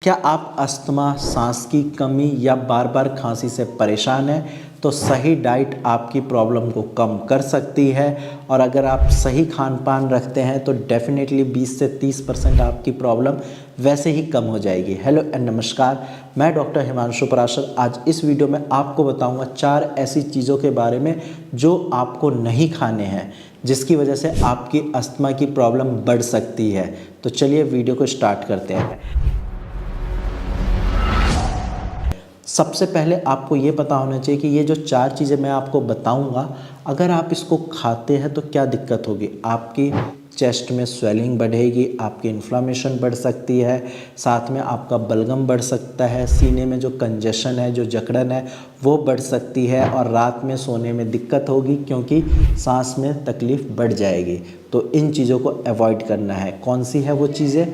क्या आप अस्थमा, सांस की कमी या बार बार खांसी से परेशान हैं? तो सही डाइट आपकी प्रॉब्लम को कम कर सकती है। और अगर आप सही खान पान रखते हैं तो डेफिनेटली 20 से 30% आपकी प्रॉब्लम वैसे ही कम हो जाएगी। हेलो एंड नमस्कार, मैं डॉक्टर हिमांशु पराशर। आज इस वीडियो में आपको बताऊंगा 4 ऐसी चीज़ों के बारे में जो आपको नहीं खाने हैं, जिसकी वजह से आपकी अस्थमा की प्रॉब्लम बढ़ सकती है। तो चलिए वीडियो को स्टार्ट करते हैं। सबसे पहले आपको ये पता होना चाहिए कि ये जो 4 चीज़ें मैं आपको बताऊंगा, अगर आप इसको खाते हैं तो क्या दिक्कत होगी। आपकी चेस्ट में स्वेलिंग बढ़ेगी, आपकी इन्फ्लामेशन बढ़ सकती है, साथ में आपका बलगम बढ़ सकता है, सीने में जो कंजेशन है, जो जकड़न है वो बढ़ सकती है, और रात में सोने में दिक्कत होगी क्योंकि सांस में तकलीफ़ बढ़ जाएगी। तो इन चीज़ों को अवॉइड करना है। कौन सी है वो चीज़ें?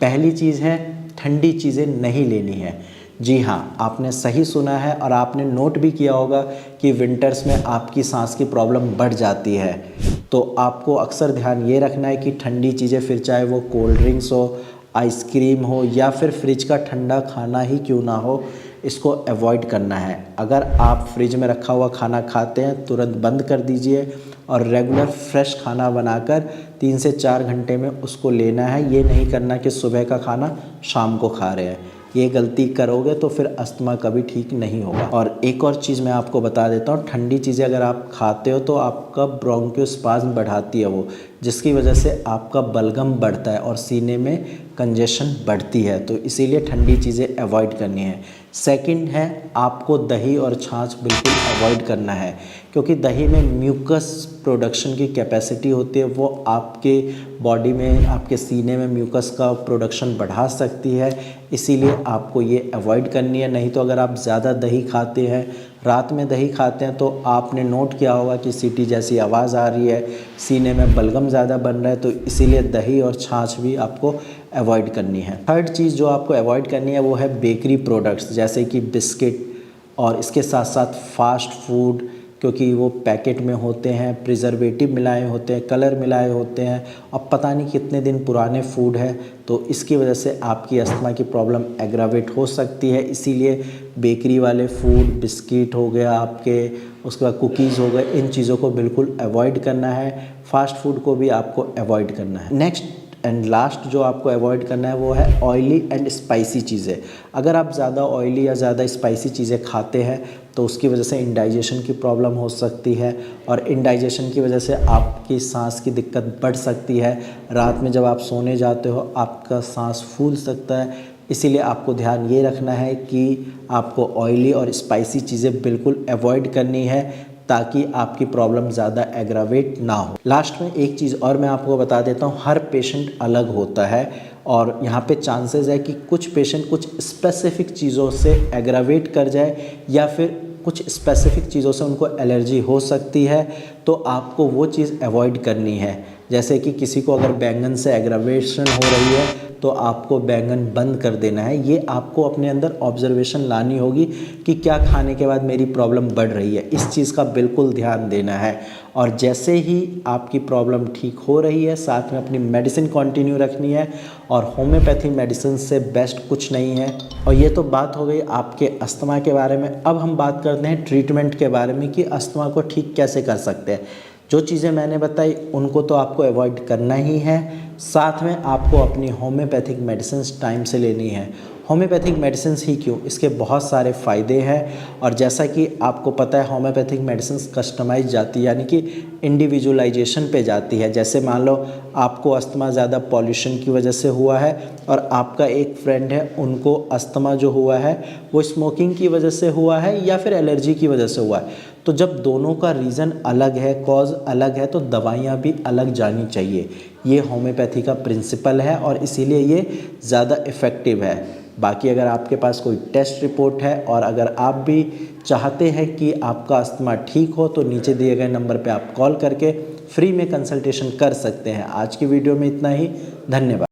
पहली चीज़ है, ठंडी चीज़ें नहीं लेनी है। जी हाँ, आपने सही सुना है और आपने नोट भी किया होगा कि विंटर्स में आपकी सांस की प्रॉब्लम बढ़ जाती है। तो आपको अक्सर ध्यान ये रखना है कि ठंडी चीज़ें, फिर चाहे वो कोल्ड ड्रिंक्स हो, आइसक्रीम हो या फिर फ्रिज का ठंडा खाना ही क्यों ना हो, इसको अवॉइड करना है। अगर आप फ्रिज में रखा हुआ खाना खाते हैं, तुरंत बंद कर दीजिए और रेगुलर फ्रेश खाना बनाकर 3 से 4 घंटे में उसको लेना है। ये नहीं करना कि सुबह का खाना शाम को खा रहे हैं। ये गलती करोगे तो फिर अस्थमा कभी ठीक नहीं होगा। और एक और चीज़ मैं आपको बता देता हूँ, ठंडी चीज़ें अगर आप खाते हो तो आपका ब्रोंकियोस्पाज्म बढ़ाती है वो, जिसकी वजह से आपका बलगम बढ़ता है और सीने में कंजेशन बढ़ती है। तो इसीलिए ठंडी चीज़ें अवॉइड करनी है। सेकंड है, आपको दही और छाछ बिल्कुल अवॉइड करना है, क्योंकि दही में म्यूकस प्रोडक्शन की कैपेसिटी होती है। वो आपके बॉडी में, आपके सीने में म्यूकस का प्रोडक्शन बढ़ा सकती है। इसीलिए आपको ये अवॉइड करनी है। नहीं तो अगर आप ज़्यादा दही खाते हैं, रात में दही खाते हैं, तो आपने नोट किया होगा कि सीटी जैसी आवाज़ आ रही है, सीने में बलगम ज़्यादा बन रहा है। तो इसीलिए दही और छाछ भी आपको अवॉइड करनी है। थर्ड चीज़ जो आपको अवॉइड करनी है वो है बेकरी प्रोडक्ट्स, जैसे कि बिस्किट, और इसके साथ साथ फास्ट फूड, क्योंकि वो पैकेट में होते हैं, प्रिजर्वेटिव मिलाए होते हैं, कलर मिलाए होते हैं, अब पता नहीं कितने दिन पुराने फूड है। तो इसकी वजह से आपकी अस्थमा की प्रॉब्लम एग्रावेट हो सकती है। इसीलिए बेकरी वाले फूड, बिस्किट हो गया आपके, उसके बाद कुकीज़ हो गए, इन चीज़ों को बिल्कुल अवॉइड करना है। फास्ट फूड को भी आपको अवॉइड करना है। नेक्स्ट एंड लास्ट जो आपको अवॉइड करना है वो है ऑयली एंड स्पाइसी चीज़ें। अगर आप ज़्यादा ऑयली या ज़्यादा स्पाइसी चीज़ें खाते हैं तो उसकी वजह से इंडाइजेशन की प्रॉब्लम हो सकती है, और इंडाइजेशन की वजह से आपकी सांस की दिक्कत बढ़ सकती है। रात में जब आप सोने जाते हो आपका सांस फूल सकता है। इसीलिए आपको ध्यान ये रखना है कि आपको ऑयली और स्पाइसी चीज़ें बिल्कुल अवॉइड करनी है, ताकि आपकी प्रॉब्लम ज़्यादा एग्रावेट ना हो। लास्ट में एक चीज़ और मैं आपको बता देता हूँ, हर पेशेंट अलग होता है, और यहाँ पे चांसेस है कि कुछ पेशेंट कुछ स्पेसिफिक चीज़ों से एग्रावेट कर जाए, या फिर कुछ स्पेसिफिक चीज़ों से उनको एलर्जी हो सकती है। तो आपको वो चीज़ अवॉइड करनी है। जैसे कि किसी को अगर बैंगन से एग्रावेशन हो रही है तो आपको बैंगन बंद कर देना है। ये आपको अपने अंदर ऑब्जर्वेशन लानी होगी कि क्या खाने के बाद मेरी प्रॉब्लम बढ़ रही है। इस चीज़ का बिल्कुल ध्यान देना है। और जैसे ही आपकी प्रॉब्लम ठीक हो रही है, साथ में अपनी मेडिसिन कंटिन्यू रखनी है, और होम्योपैथी मेडिसिन से बेस्ट कुछ नहीं है। और ये तो बात हो गई आपके अस्थमा के बारे में। अब हम बात करते हैं ट्रीटमेंट के बारे में कि अस्थमा को ठीक कैसे कर सकते हैं। जो चीज़ें मैंने बताई उनको तो आपको अवॉइड करना ही है, साथ में आपको अपनी होम्योपैथिक मेडिसिन टाइम से लेनी है। होम्योपैथिक मेडिसिन ही क्यों, इसके बहुत सारे फ़ायदे हैं। और जैसा कि आपको पता है, होम्योपैथिक मेडिसिन कस्टमाइज जाती है, यानी कि इंडिविजुअलाइजेशन पे जाती है। जैसे मान लो आपको अस्थमा ज़्यादा पॉल्यूशन की वजह से हुआ है, और आपका एक फ्रेंड है, उनको अस्थमा जो हुआ है वो स्मोकिंग की वजह से हुआ है या फिर एलर्जी की वजह से हुआ है। तो जब दोनों का रीज़न अलग है, कॉज अलग है, तो दवाइयाँ भी अलग जानी चाहिए। ये होम्योपैथी का प्रिंसिपल है और इसीलिए ये ज़्यादा इफ़ेक्टिव है। बाकी अगर आपके पास कोई टेस्ट रिपोर्ट है, और अगर आप भी चाहते हैं कि आपका अस्थमा ठीक हो, तो नीचे दिए गए नंबर पे आप कॉल करके फ्री में कंसल्टेशन कर सकते हैं। आज की वीडियो में इतना ही। धन्यवाद।